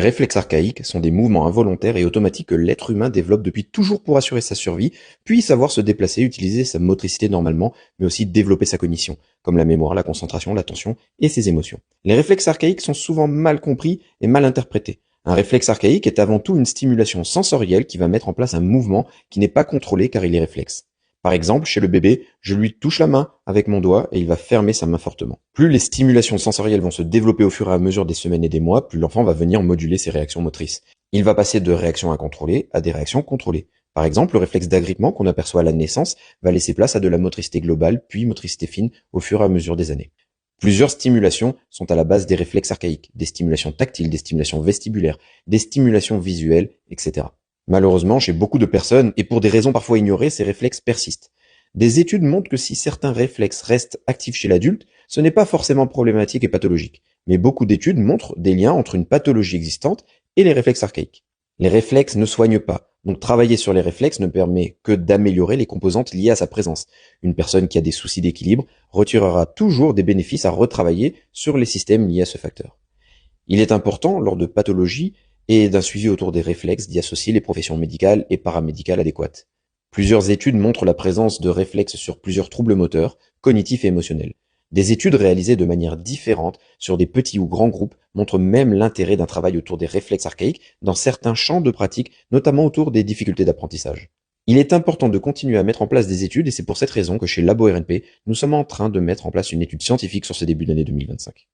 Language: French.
Les réflexes archaïques sont des mouvements involontaires et automatiques que l'être humain développe depuis toujours pour assurer sa survie, puis savoir se déplacer, utiliser sa motricité normalement, mais aussi développer sa cognition, comme la mémoire, la concentration, l'attention et ses émotions. Les réflexes archaïques sont souvent mal compris et mal interprétés. Un réflexe archaïque est avant tout une stimulation sensorielle qui va mettre en place un mouvement qui n'est pas contrôlé car il est réflexe. Par exemple, chez le bébé, je lui touche la main avec mon doigt et il va fermer sa main fortement. Plus les stimulations sensorielles vont se développer au fur et à mesure des semaines et des mois, plus l'enfant va venir moduler ses réactions motrices. Il va passer de réactions incontrôlées à des réactions contrôlées. Par exemple, le réflexe d'agrippement qu'on aperçoit à la naissance va laisser place à de la motricité globale, puis motricité fine au fur et à mesure des années. Plusieurs stimulations sont à la base des réflexes archaïques, des stimulations tactiles, des stimulations vestibulaires, des stimulations visuelles, etc. Malheureusement, chez beaucoup de personnes, et pour des raisons parfois ignorées, ces réflexes persistent. Des études montrent que si certains réflexes restent actifs chez l'adulte, ce n'est pas forcément problématique et pathologique. Mais beaucoup d'études montrent des liens entre une pathologie existante et les réflexes archaïques. Les réflexes ne soignent pas, donc travailler sur les réflexes ne permet que d'améliorer les composantes liées à sa présence. Une personne qui a des soucis d'équilibre retirera toujours des bénéfices à retravailler sur les systèmes liés à ce facteur. Il est important, lors de pathologies et d'un suivi autour des réflexes, d'y associer les professions médicales et paramédicales adéquates. Plusieurs études montrent la présence de réflexes sur plusieurs troubles moteurs, cognitifs et émotionnels. Des études réalisées de manière différente sur des petits ou grands groupes montrent même l'intérêt d'un travail autour des réflexes archaïques dans certains champs de pratique, notamment autour des difficultés d'apprentissage. Il est important de continuer à mettre en place des études et c'est pour cette raison que chez Labo RNP, nous sommes en train de mettre en place une étude scientifique sur ce début d'année 2025.